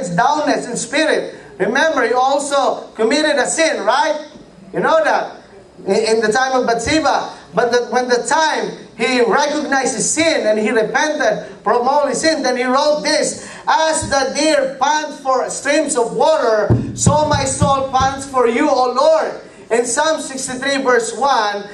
experience downness in spirit. Remember, he also committed a sin, right? You know that. In the time of Bathsheba. But when the time he recognized his sin and he repented from all his sin, then he wrote this, "As the deer pants for streams of water, so my soul pants for you, O Lord." In Psalm 63 verse 1,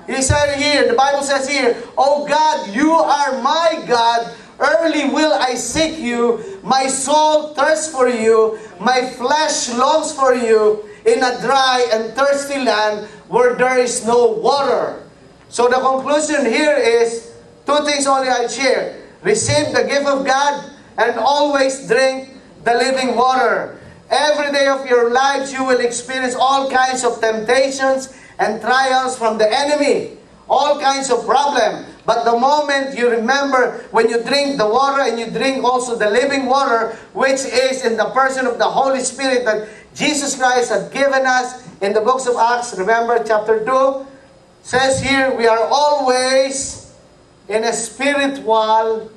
he said here, the Bible says here, "O God, you are my God. Early will I seek you. My soul thirsts for you. My flesh longs for you in a dry and thirsty land where there is no water." So the conclusion here is two things only I share. Receive the gift of God and always drink the living water. Every day of your lives you will experience all kinds of temptations and trials from the enemy. All kinds of problems. But the moment you remember when you drink the water and you drink also the living water, which is in the person of the Holy Spirit that Jesus Christ had given us in the books of Acts, remember chapter 2, says here, we are always in a spiritual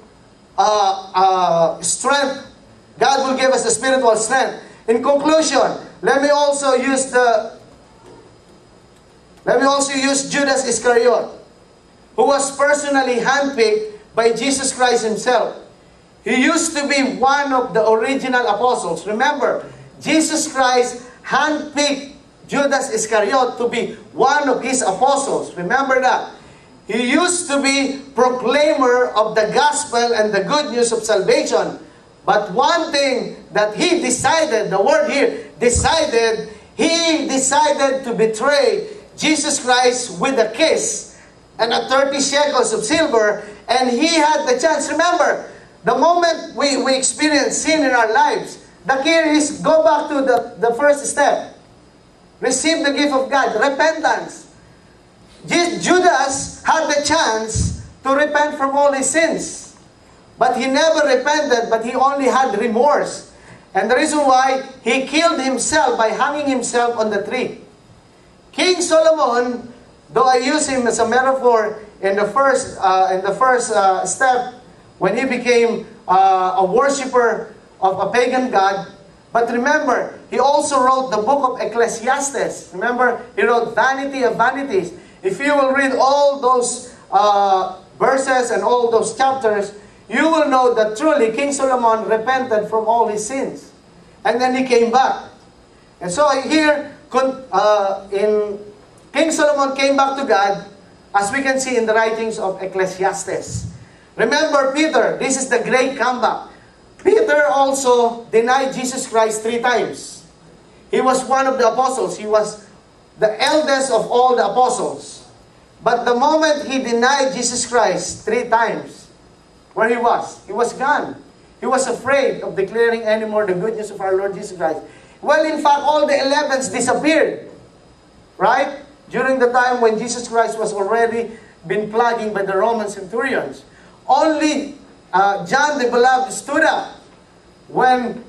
strength. God will give us a spiritual strength. In conclusion, let me also use Judas Iscariot, who was personally handpicked by Jesus Christ himself. He used to be one of the original apostles. Remember, Jesus Christ handpicked Judas Iscariot to be one of his apostles. Remember that. He used to be proclaimer of the gospel and the good news of salvation. But one thing that he decided, the word here, he decided to betray Jesus Christ with a kiss and a 30 shekels of silver, and he had the chance. Remember, the moment we experience sin in our lives, the key is go back to the first step. Receive the gift of God, repentance. Judas had the chance to repent from all his sins. But he never repented, but he only had remorse. And the reason why, he killed himself by hanging himself on the tree. King Solomon, though I use him as a metaphor in the first step, when he became a worshiper of a pagan god, but remember, he also wrote the book of Ecclesiastes. Remember, he wrote Vanity of Vanities. If you will read all those verses and all those chapters, you will know that truly King Solomon repented from all his sins. And then he came back. And so here, King Solomon came back to God, as we can see in the writings of Ecclesiastes. Remember Peter, this is the great comeback. Peter also denied Jesus Christ 3 times. He was one of the apostles. He was the eldest of all the apostles. But the moment he denied Jesus Christ 3 times, where he was gone. He was afraid of declaring anymore the good news of our Lord Jesus Christ. Well, in fact, all the 11s disappeared. Right? During the time when Jesus Christ was already been plagued by the Roman centurions. Only John the Beloved stood up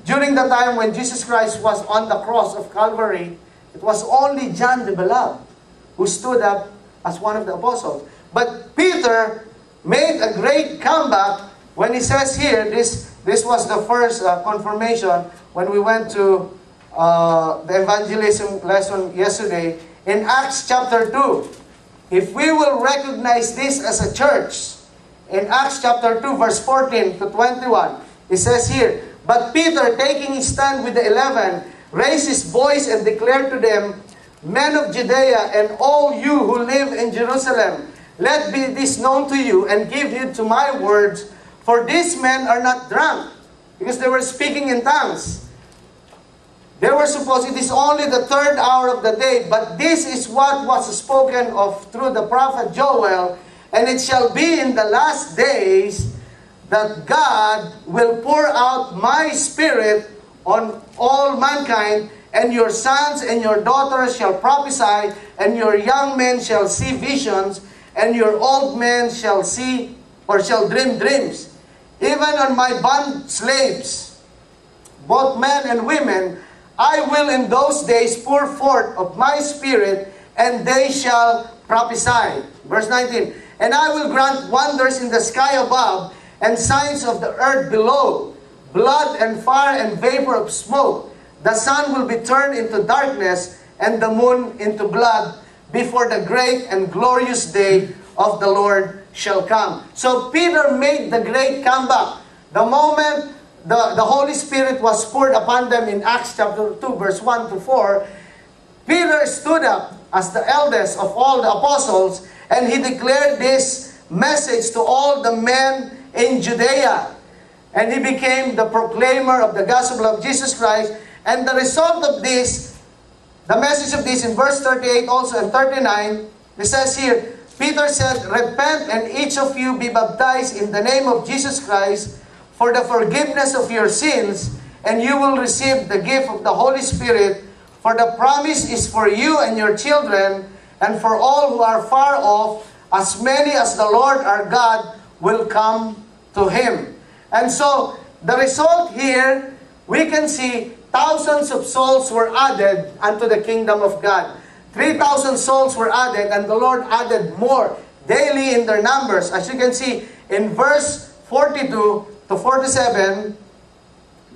during the time when Jesus Christ was on the cross of Calvary. It was only John the Beloved who stood up as one of the apostles. But Peter made a great comeback when he says here, this was the first confirmation when we went to the evangelism lesson yesterday in Acts chapter 2. If we will recognize this as a church, in Acts chapter 2, verse 14 to 21, it says here, "But Peter, taking his stand with the 11, raised his voice and declared to them, 'Men of Judea, and all you who live in Jerusalem, let be this known to you, and give heed to my words, for these men are not drunk,'" because they were speaking in tongues. They were supposed, it is only the 3rd hour of the day, but this is what was spoken of through the prophet Joel, "And it shall be in the last days that God will pour out my Spirit on all mankind, and your sons and your daughters shall prophesy, and your young men shall see visions, and your old men shall see or shall dream dreams. Even on my bond slaves, both men and women, I will in those days pour forth of my Spirit, and they shall prophesy." Verse 19, "And I will grant wonders in the sky above, and signs of the earth below, blood and fire and vapor of smoke. The sun will be turned into darkness and the moon into blood before the great and glorious day of the Lord shall come. So Peter made the great comeback. The moment the Holy Spirit was poured upon them in Acts chapter 2 verse 1 to 4, Peter stood up as the eldest of all the apostles, and he declared this message to all the men in Judea. And he became the proclaimer of the gospel of Jesus Christ. And the result of this, the message of this in verse 38 also and 39, it says here, Peter said, "Repent and each of you be baptized in the name of Jesus Christ for the forgiveness of your sins, and you will receive the gift of the Holy Spirit. For the promise is for you and your children, and for all who are far off, as many as the Lord our God will come to Him." And so, the result here, we can see thousands of souls were added unto the kingdom of God. 3,000 souls were added, and the Lord added more daily in their numbers. As you can see, in verse 42 to 47,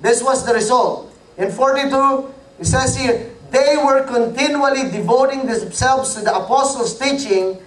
this was the result. In 42, it says here, "They were continually devoting themselves to the apostles' teaching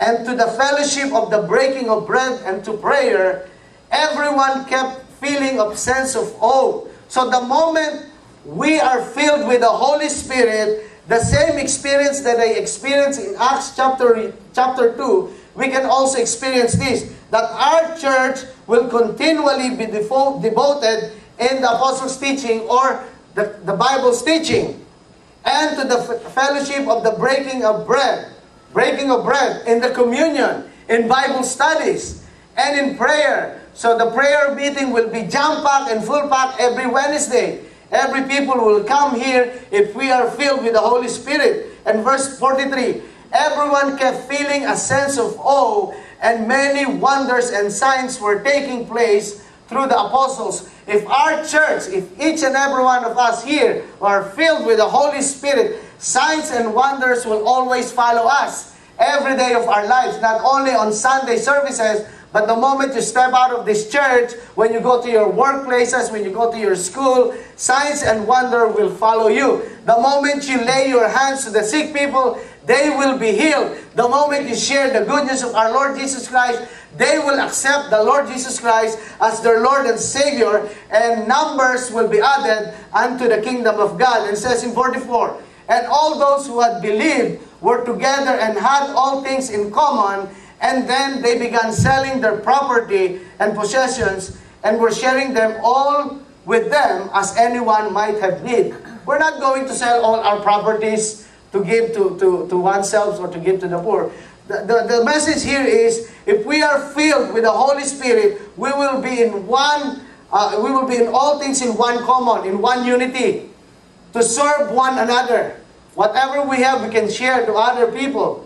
and to the fellowship of the breaking of bread and to prayer. Everyone kept feeling a sense of awe." So the moment we are filled with the Holy Spirit, the same experience that I experienced in Acts chapter 2, we can also experience this, that our church will continually be devoted in the apostles' teaching or the Bible's teaching, and to the fellowship of the breaking of bread, in the communion, in Bible studies, and in prayer. So the prayer meeting will be jam-packed and full-packed every Wednesday. Every people will come here if we are filled with the Holy Spirit. And verse 43, "Everyone kept feeling a sense of awe, and many wonders and signs were taking place through the apostles." If our church, if each and every one of us here are filled with the Holy Spirit, signs and wonders will always follow us every day of our lives, not only on Sunday services, but the moment you step out of this church, when you go to your workplaces, when you go to your school, signs and wonder will follow you. The moment you lay your hands to the sick people, they will be healed. The moment you share the good news of our Lord Jesus Christ, they will accept the Lord Jesus Christ as their Lord and Savior, and numbers will be added unto the kingdom of God. And it says in 44, "And all those who had believed were together and had all things in common, and then they began selling their property and possessions and were sharing them all with them as anyone might have need." We're not going to sell all our properties to give to oneself or to give to the poor. The message here is, if we are filled with the Holy Spirit, we will be in one. We will be in all things in one common, in one unity, to serve one another. Whatever we have, we can share to other people.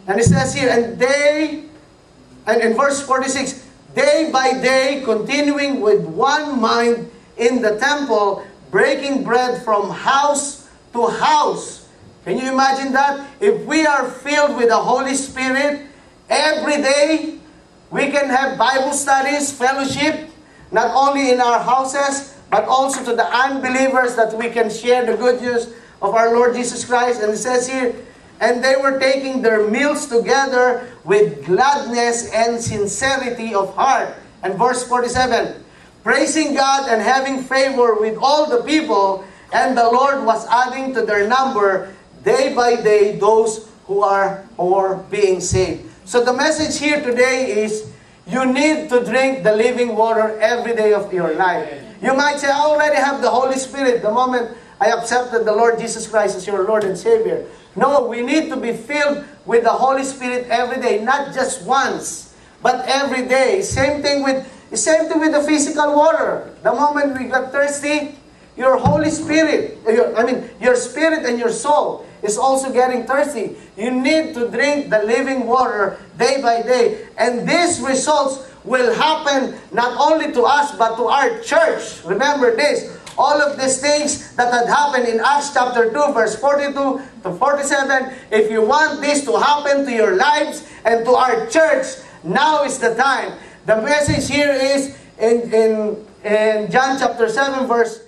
And it says here, and in verse 46, "Day by day, continuing with one mind in the temple, breaking bread from house to house." Can you imagine that? If we are filled with the Holy Spirit, every day we can have Bible studies, fellowship, not only in our houses, but also to the unbelievers, that we can share the good news of our Lord Jesus Christ. And it says here, "And they were taking their meals together with gladness and sincerity of heart." And verse 47, "Praising God and having favor with all the people, and the Lord was adding to their number day by day those who are being saved." So the message here today is, you need to drink the living water every day of your life. You might say, "I already have the Holy Spirit the moment I accepted the Lord Jesus Christ as your Lord and Savior." No, we need to be filled with the Holy Spirit every day, not just once, but every day. Same thing with the physical water. The moment we got thirsty, your Holy Spirit, your spirit and your soul is also getting thirsty. You need to drink the living water day by day. And these results will happen not only to us, but to our church. Remember this, all of these things that had happened in Acts chapter 2, verse 42 to 47, if you want this to happen to your lives and to our church, now is the time. The message here is, in in John chapter 7 verse